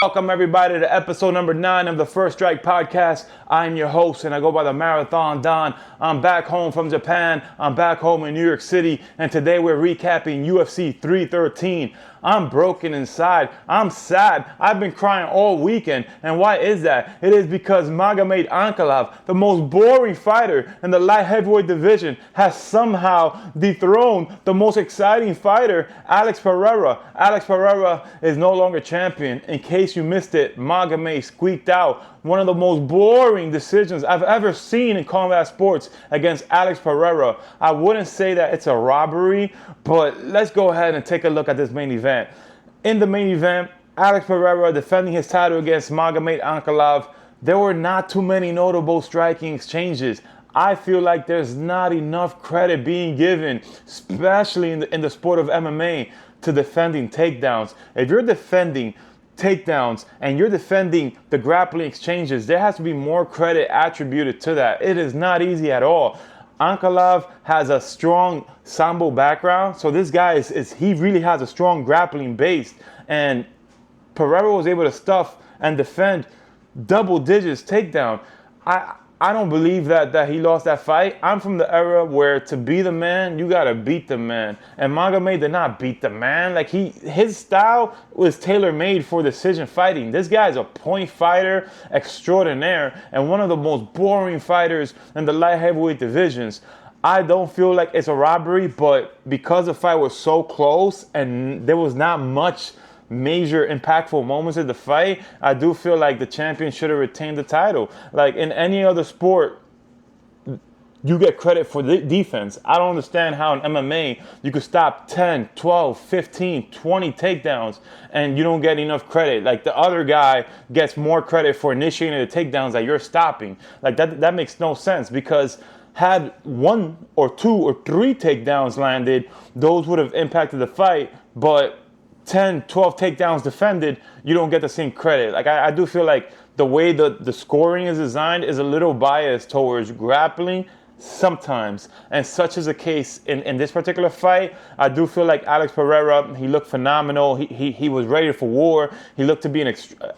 Welcome everybody to episode number 9 of the First Strike Podcast. I'm your host and I go by the Marathon Don. I'm back home from Japan. I'm back home in New York City, and today we're recapping UFC 313. I'm broken inside. I'm sad. I've been crying all weekend. And why is that? It is because Magomed Ankalaev, the most boring fighter in the light heavyweight division, has somehow dethroned the most exciting fighter, Alex Pereira. Alex Pereira is no longer champion. In case you missed it, Magomed squeaked out one of the most boring decisions I've ever seen in combat sports against Alex Pereira. I wouldn't say that it's a robbery, but let's go ahead and take a look at this main event. In the main event, Alex Pereira defending his title against Magomed Ankalaev. There were not too many notable striking exchanges. I feel like there's not enough credit being given, especially in the sport of MMA, to defending takedowns. If you're defending takedowns and you're defending the grappling exchanges, there has to be more credit attributed to that. It is not easy at all. Ankalaev has a strong sambo background, so this guy he really has a strong grappling base, and Pereira was able to stuff and defend double digits takedown. I don't believe that he lost that fight. I'm from the era where to be the man, you gotta beat the man. And Magomed did not beat the man. Like his style was tailor-made for decision fighting. This guy is a point fighter extraordinaire and one of the most boring fighters in the light heavyweight divisions. I don't feel like it's a robbery, but because the fight was so close and there was not much major impactful moments of the fight, I do feel like the champion should have retained the title. Like in any other sport, you get credit for the defense. I don't understand how in MMA you could stop 10, 12, 15, 20 takedowns and you don't get enough credit. Like the other guy gets more credit for initiating the takedowns that you're stopping. Like that makes no sense, because had 1 or 2 or 3 takedowns landed, those would have impacted the fight, but 10, 12 takedowns defended, you don't get the same credit. Like I do feel like the way the scoring is designed is a little biased towards grappling sometimes, and such is the case in this particular fight. I do feel like Alex Pereira, he looked phenomenal. He was ready for war. He looked to be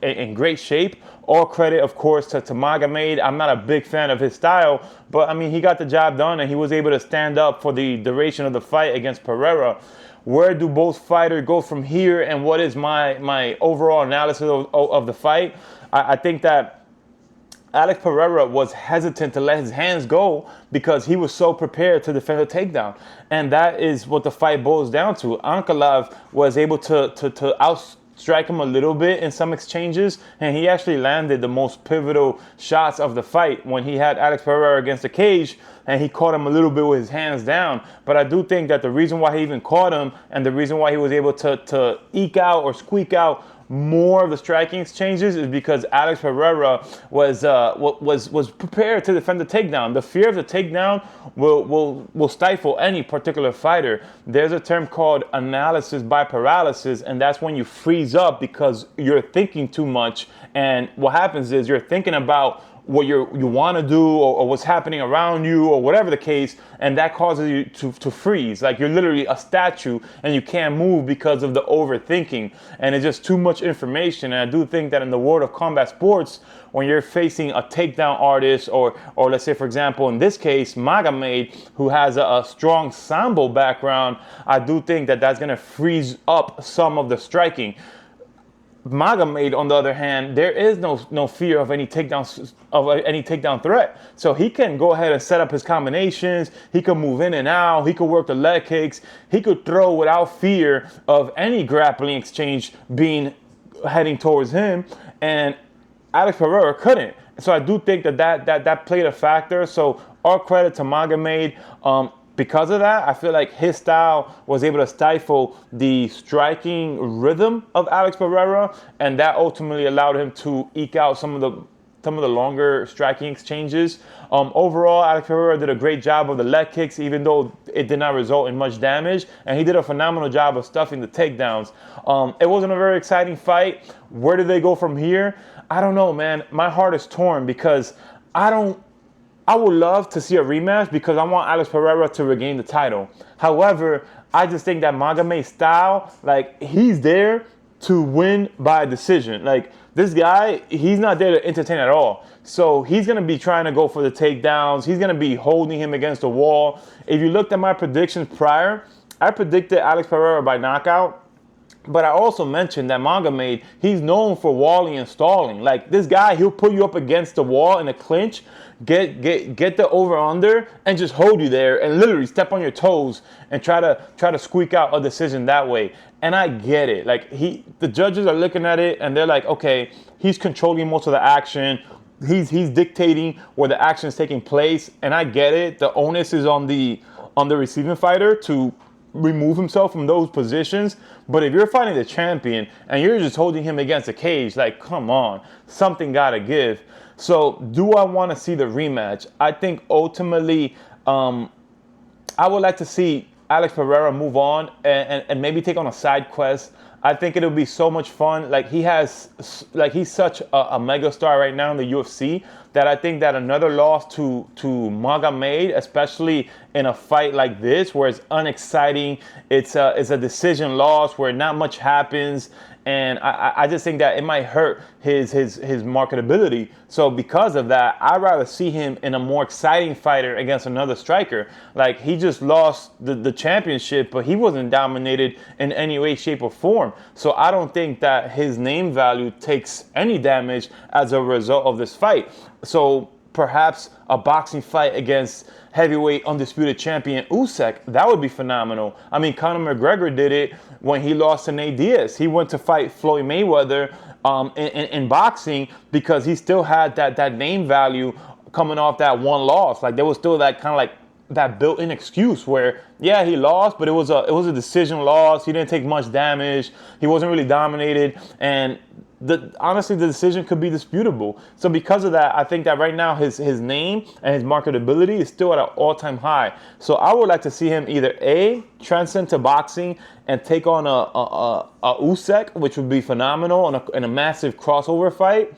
in great shape. All credit, of course, to Magomed. I'm not a big fan of his style, but I mean, he got the job done and he was able to stand up for the duration of the fight against Pereira. Where do both fighters go from here, and what is my overall analysis of the fight? I think that Alex Pereira was hesitant to let his hands go because he was so prepared to defend a takedown. And that is what the fight boils down to. Ankalaev was able to outstrike him a little bit in some exchanges, and he actually landed the most pivotal shots of the fight when he had Alex Pereira against the cage, and he caught him a little bit with his hands down. But I do think that the reason why he even caught him and the reason why he was able to eke out or squeak out more of the striking exchanges is because Alex Pereira was prepared to defend the takedown. The fear of the takedown will stifle any particular fighter. There's a term called analysis by paralysis, and that's when you freeze up because you're thinking too much. And what happens is you're thinking about what you want to do or what's happening around you or whatever the case, and that causes you to freeze. Like you're literally a statue and you can't move because of the overthinking, and it's just too much information. And I do think that in the world of combat sports, when you're facing a takedown artist or let's say, for example, in this case, Magomed, who has a strong sambo background, I do think that that's going to freeze up some of the striking. Magomed, on the other hand, there is no fear of any takedown threat. So he can go ahead and set up his combinations. He can move in and out. He could work the leg kicks. He could throw without fear of any grappling exchange heading towards him. And Alex Pereira couldn't. So I do think that played a factor. So all credit to Magomed. Because of that, I feel like his style was able to stifle the striking rhythm of Alex Pereira, and that ultimately allowed him to eke out some of the longer striking exchanges. Overall, Alex Pereira did a great job of the leg kicks, even though it did not result in much damage, and he did a phenomenal job of stuffing the takedowns. It wasn't a very exciting fight. Where do they go from here? I don't know, man. My heart is torn because I would love to see a rematch because I want Alex Pereira to regain the title. However, I just think that Magomed's style, like, he's there to win by decision. Like, this guy, he's not there to entertain at all. So he's going to be trying to go for the takedowns. He's going to be holding him against the wall. If you looked at my predictions prior, I predicted Alex Pereira by knockout. But I also mentioned that Magomed, he's known for walling and stalling. Like, this guy, he'll put you up against the wall in a clinch, get the over-under, and just hold you there and literally step on your toes and try to squeak out a decision that way. And I get it. Like, the judges are looking at it and they're like, okay, he's controlling most of the action. He's dictating where the action is taking place. And I get it. The onus is on the receiving fighter to remove himself from those positions. But if you're fighting the champion and you're just holding him against a cage, like, come on, something gotta give. So do I want to see the rematch? I think ultimately I would like to see Alex Pereira move on and maybe take on a side quest. I think it'll be so much fun. Like, he's such a mega star right now in the UFC that I think that another loss to Magomed, especially in a fight like this where it's unexciting, it's a decision loss where not much happens, and I just think that it might hurt his marketability. So because of that, I'd rather see him in a more exciting fighter against another striker. Like, he just lost the championship, but he wasn't dominated in any way, shape, or form. So I don't think that his name value takes any damage as a result of this fight. So perhaps a boxing fight against heavyweight undisputed champion Usyk, that would be phenomenal. I mean, Conor McGregor did it when he lost to Nate Diaz. He went to fight Floyd Mayweather in boxing because he still had that name value coming off that one loss. Like, there was still that kind of like that built-in excuse where, yeah, he lost, but it was a decision loss. He didn't take much damage. He wasn't really dominated, and honestly, the decision could be disputable. So because of that, I think that right now his name and his marketability is still at an all-time high. So I would like to see him either A, transcend to boxing and take on a Usyk, which would be phenomenal in a massive crossover fight,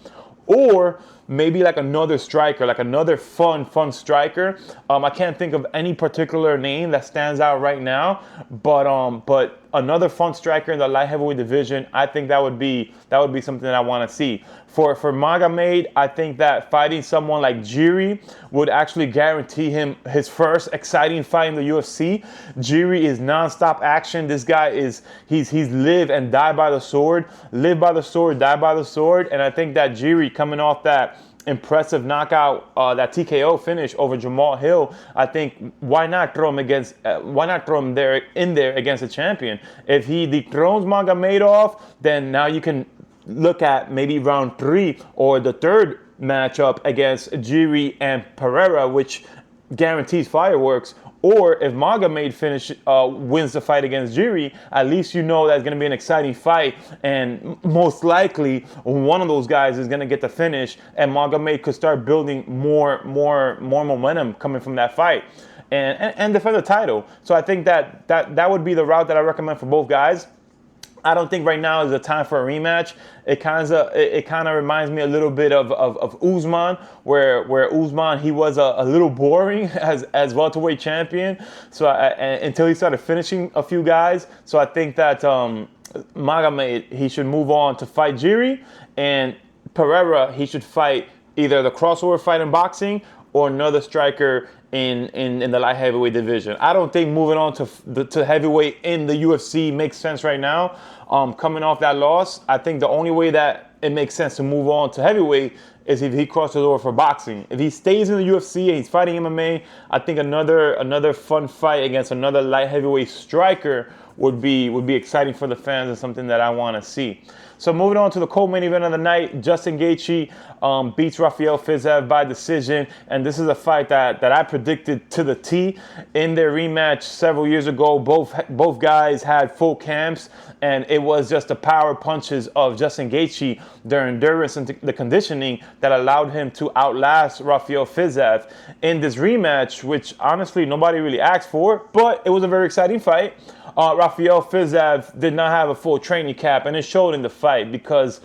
or maybe like another striker, like another fun striker. I can't think of any particular name that stands out right now, but another fun striker in the light heavyweight division, I think that would be something that I want to see. For Magomed, I think that fighting someone like Jiri would actually guarantee him his first exciting fight in the UFC. Jiri is nonstop action. This guy he's live and die by the sword, live by the sword, die by the sword. And I think that Jiri, coming off that impressive knockout, that TKO finish over Jamal Hill, I think why not throw him in there against a champion? If he dethrones Magomed off, then now you can look at maybe round 3 or the third matchup against Jiri and Pereira, which guarantees fireworks. Or if Magomed wins the fight against Jiri, at least you know that's going to be an exciting fight, and most likely one of those guys is going to get the finish, and Magomed could start building more momentum coming from that fight and defend the title. So I think that would be the route that I recommend for both guys. I don't think right now is the time for a rematch. It kind of reminds me a little bit of Usman, where Usman, he was a little boring as welterweight champion. So until he started finishing a few guys. So I think that Magomed, he should move on to fight Jiri, and Pereira, he should fight either the crossover fight in boxing or another striker in the light heavyweight division. I don't think moving on to heavyweight in the UFC makes sense right now. Coming off that loss, I think the only way that it makes sense to move on to heavyweight is if he crosses over for boxing. If he stays in the UFC and he's fighting MMA, I think another fun fight against another light heavyweight striker would be exciting for the fans and something that I want to see. So moving on to the co-main event of the night, Justin Gaethje beats Rafael Fiziev by decision, and this is a fight that I predicted to the T. In their rematch several years ago, both guys had full camps, and it was just the power punches of Justin Gaethje, their endurance and the conditioning that allowed him to outlast Rafael Fiziev in this rematch, which honestly nobody really asked for, but it was a very exciting fight. Rafael Rafael Fiziev did not have a full training camp, and it showed in the fight because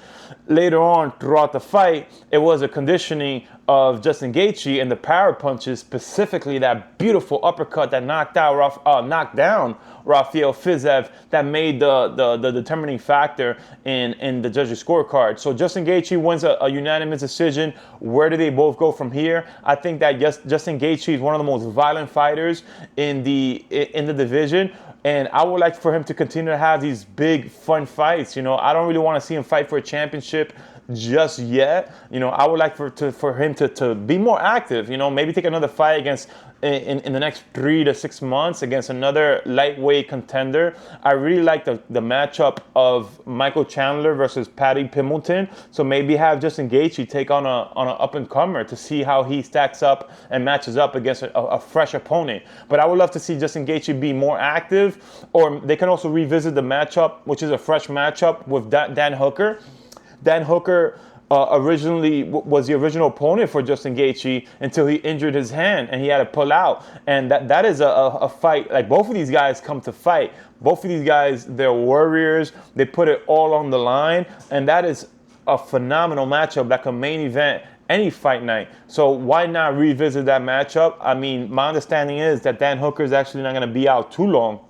later on throughout the fight, it was a conditioning of Justin Gaethje and the power punches, specifically that beautiful uppercut that knocked down Rafael Fiziev, that made the determining factor in the judges' scorecard. So Justin Gaethje wins a unanimous decision. Where do they both go from here? I think that Justin Gaethje is one of the most violent fighters in the division. And I would like for him to continue to have these big, fun fights. You know, I don't really want to see him fight for a championship just yet. You know, I would like for him to be more active. You know, maybe take another fight against in the next 3 to 6 months against another lightweight contender. I really like the matchup of Michael Chandler versus Paddy Pimilton. So maybe have Justin Gaethje take on an up and comer to see how he stacks up and matches up against a fresh opponent. But I would love to see Justin Gaethje be more active, or they can also revisit the matchup, which is a fresh matchup with Dan Hooker. Dan Hooker originally was the original opponent for Justin Gaethje until he injured his hand and he had to pull out. And that is a fight. Like, both of these guys come to fight. Both of these guys, they're warriors. They put it all on the line. And that is a phenomenal matchup that can main event any fight night. So why not revisit that matchup? I mean, my understanding is that Dan Hooker is actually not going to be out too long.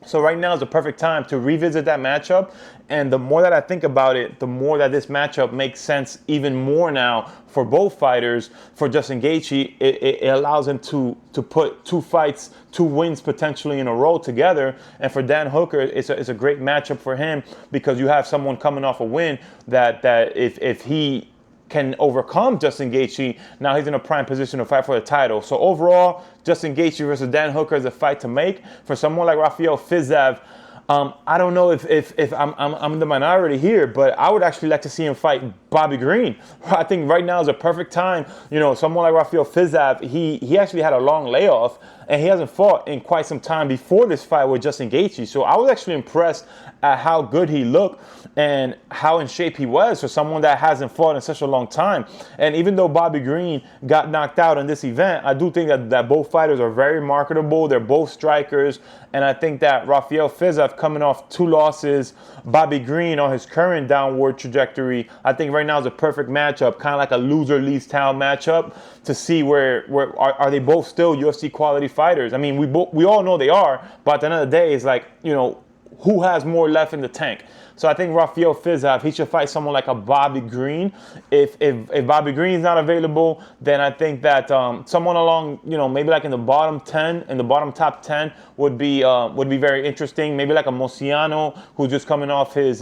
So right now is the perfect time to revisit that matchup. And the more that I think about it, the more that this matchup makes sense even more now for both fighters. For Justin Gaethje, it allows him to put 2 fights, 2 wins potentially in a row together. And for Dan Hooker, it's a great matchup for him because you have someone coming off a win that if he can overcome Justin Gaethje, now he's in a prime position to fight for the title. So overall, Justin Gaethje versus Dan Hooker is a fight to make. For someone like Rafael Fiziev, I don't know if I'm the minority here, but I would actually like to see him fight Bobby Green. I think right now is a perfect time. You know, someone like Rafael Fiziev, he actually had a long layoff, and he hasn't fought in quite some time before this fight with Justin Gaethje. So I was actually impressed at how good he looked and how in shape he was for someone that hasn't fought in such a long time. And even though Bobby Green got knocked out in this event, I do think that both fighters are very marketable. They're both strikers. And I think that Rafael Fiziev coming off 2 losses, Bobby Green on his current downward trajectory, I think right now is a perfect matchup, kind of like a loser leaves town matchup, to see where are they both still UFC quality fighters. I mean, we all know they are, but at the end of the day, it's like, you know, who has more left in the tank? So I think Rafael Fiziev, he should fight someone like a Bobby Green. If Bobby Green's not available, then I think that someone along, you know, maybe like in the bottom 10, in the bottom top 10 would be very interesting. Maybe like a Mociano, who's just coming off his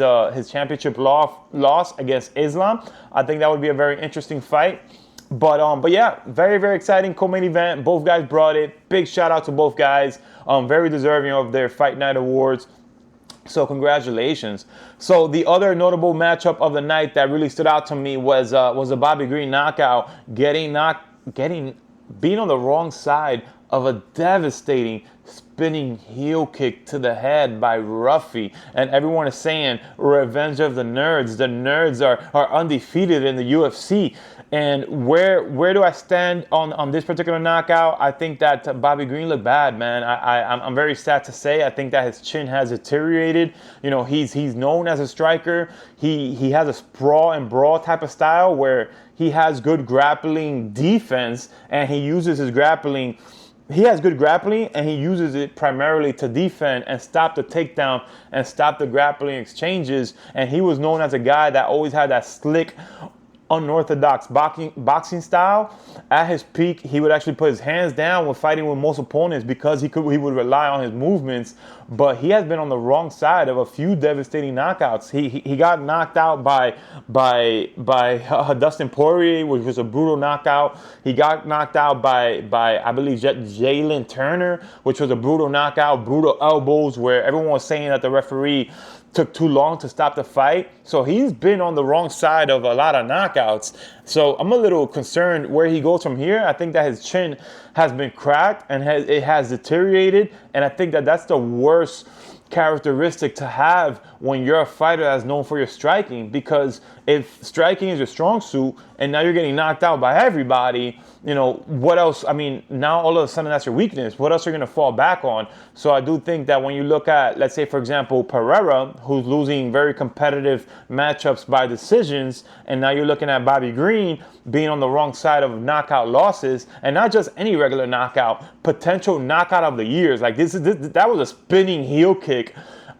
championship loss against Islam. I think that would be a very interesting fight. But yeah, very, very exciting co-main event. Both guys brought it. Big shout out to both guys. Very deserving of their Fight Night awards. So congratulations. So the other notable matchup of the night that really stood out to me was a Bobby Green knockout, being on the wrong side of a devastating spinning heel kick to the head by Ruffy. And everyone is saying revenge of the nerds. The nerds are undefeated in the UFC. And where do I stand on this particular knockout? I think that Bobby Green looked bad, man. I'm very sad to say. I think that his chin has deteriorated. You know, he's known as a striker. He has a sprawl and brawl type of style where he has good grappling defense, and he uses his grappling. He has good grappling, and he uses it primarily to defend and stop the takedown and stop the grappling exchanges. And he was known as a guy that always had that slick, unorthodox boxing style. At his peak, he would actually put his hands down when fighting with most opponents because he would rely on his movements. But he has been on the wrong side of a few devastating knockouts. He got knocked out by Dustin Poirier, which was a brutal knockout. He got knocked out by I believe Jalen Turner, which was a brutal knockout, brutal elbows where everyone was saying that the referee took too long to stop the fight. So he's been on the wrong side of a lot of knockouts. So I'm a little concerned where he goes from here. I think that his chin has been cracked and it has deteriorated. And I think that that's the worst characteristic to have when you're a fighter that's known for your striking, because if striking is your strong suit and now you're getting knocked out by everybody, what else? I mean, now all of a sudden that's your weakness. What else are you going to fall back on? So I do think that when you look at, let's say, for example, Pereira, who's losing very competitive matchups by decisions, and now you're looking at Bobby Green being on the wrong side of knockout losses, and not just any regular knockout, potential knockout of the years. Like that was a spinning heel kick.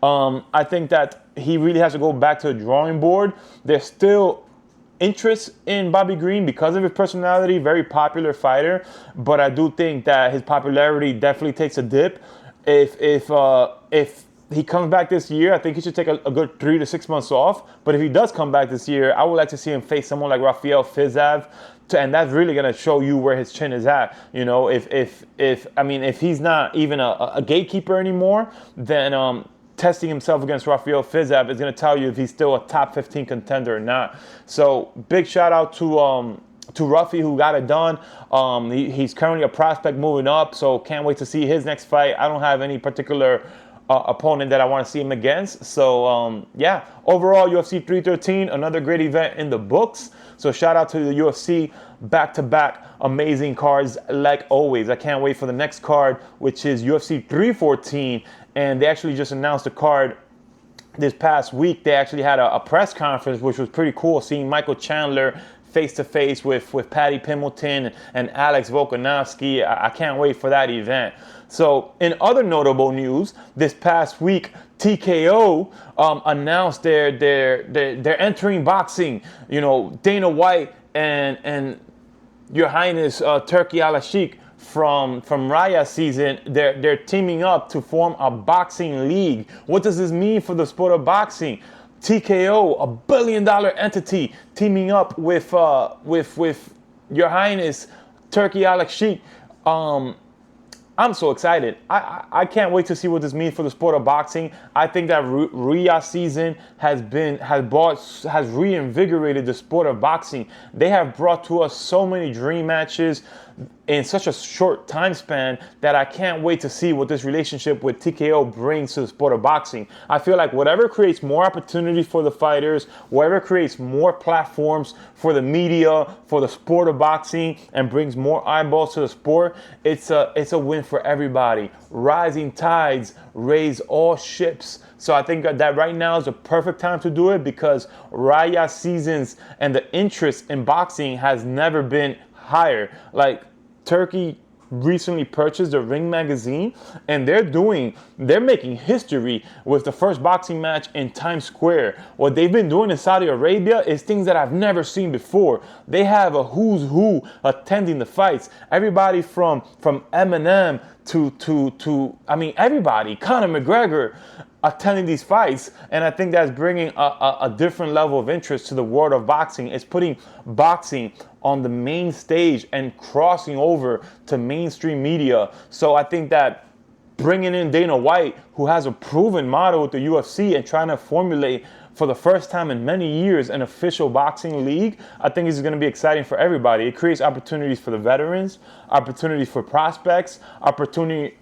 I think that he really has to go back to the drawing board. There's still interest in Bobby Green because of his personality, very popular fighter, but I do think that his popularity definitely takes a dip. If he comes back this year, I think he should take a good 3 to 6 months off. But if he does come back this year, I would like to see him face someone like Rafael Fiziev, and that's really gonna show you where his chin is at. If he's not even a gatekeeper anymore, then testing himself against Rafael Fiziev is going to tell you if he's still a top 15 contender or not. So big shout out to Ruffy, who got it done. He's currently a prospect moving up, so can't wait to see his next fight. I don't have any particular opponent that I want to see him against. So overall, UFC 313, another great event in the books. So shout out to the UFC, back-to-back amazing cards like always. I can't wait for the next card, which is UFC 314. And they actually just announced the card this past week. They actually had a press conference, which was pretty cool, seeing Michael Chandler face-to-face with Patty Pimilton and Alex Volkanovski. I can't wait for that event. So in other notable news, this past week, TKO announced they're entering boxing. Dana White and Your Highness Turki Al-Sheikh from Raya season, they're teaming up to form a boxing league. What does this mean for the sport of boxing? TKO, a $1 billion entity, teaming up with Your Highness Turki Al-Sheikh. I'm so excited. I can't wait to see what this means for the sport of boxing. I think that Riyadh season has reinvigorated the sport of boxing. They have brought to us so many dream matches in such a short time span that I can't wait to see what this relationship with TKO brings to the sport of boxing. I feel like whatever creates more opportunity for the fighters, whatever creates more platforms for the media, for the sport of boxing, and brings more eyeballs to the sport, it's a win for everybody. Rising tides raise all ships. So I think that right now is the perfect time to do it, because Raya seasons and the interest in boxing has never been higher. Like, Turkey recently purchased the Ring magazine, and they're making history with the first boxing match in Times Square. What they've been doing in Saudi Arabia is things that I've never seen before. They have a who's who attending the fights. Everybody from Eminem to everybody, Conor McGregor, attending these fights. And I think that's bringing a different level of interest to the world of boxing. It's putting boxing on the main stage and crossing over to mainstream media. So I think that bringing in Dana White, who has a proven model with the UFC, and trying to formulate for the first time in many years an official boxing league, I think is going to be exciting for everybody. It creates opportunities for the veterans, opportunities for prospects, opportunity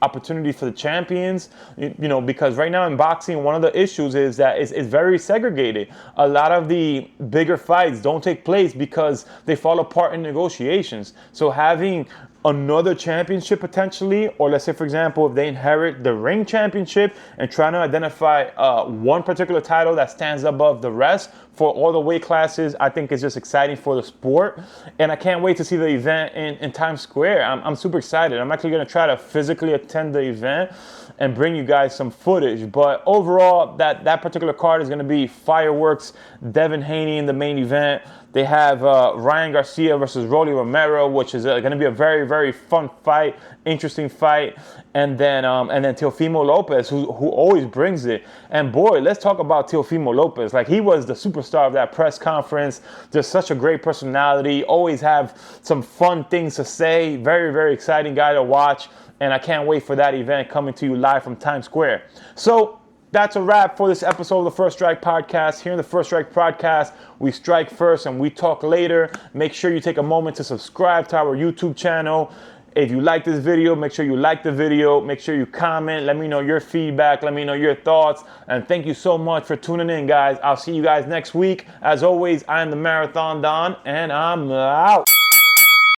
for the champions, because right now in boxing, one of the issues is that it's very segregated. A lot of the bigger fights don't take place because they fall apart in negotiations. So having another championship potentially, or let's say, for example, if they inherit the Ring championship and trying to identify one particular title that stands above the rest for all the weight classes, I think it's just exciting for the sport. And I can't wait to see the event in Times Square. I'm super excited. I'm actually going to try to physically attend the event and bring you guys some footage. But overall, that particular card is going to be fireworks. Devin Haney in the main event. They have Ryan Garcia versus Rolly Romero, which is going to be a very, very fun fight, interesting fight. And then Teofimo Lopez, who always brings it. And boy, let's talk about Teofimo Lopez. Like, he was the superstar of that press conference. Just such a great personality. Always have some fun things to say. Very, very exciting guy to watch. And I can't wait for that event coming to you live from Times Square. So that's a wrap for this episode of the First Strike Podcast. Here in the First Strike Podcast, we strike first and we talk later. Make sure you take a moment to subscribe to our YouTube channel. If you like this video, make sure you like the video. Make sure you comment. Let me know your feedback. Let me know your thoughts. And thank you so much for tuning in, guys. I'll see you guys next week. As always, I am the Marathon Don, and I'm out.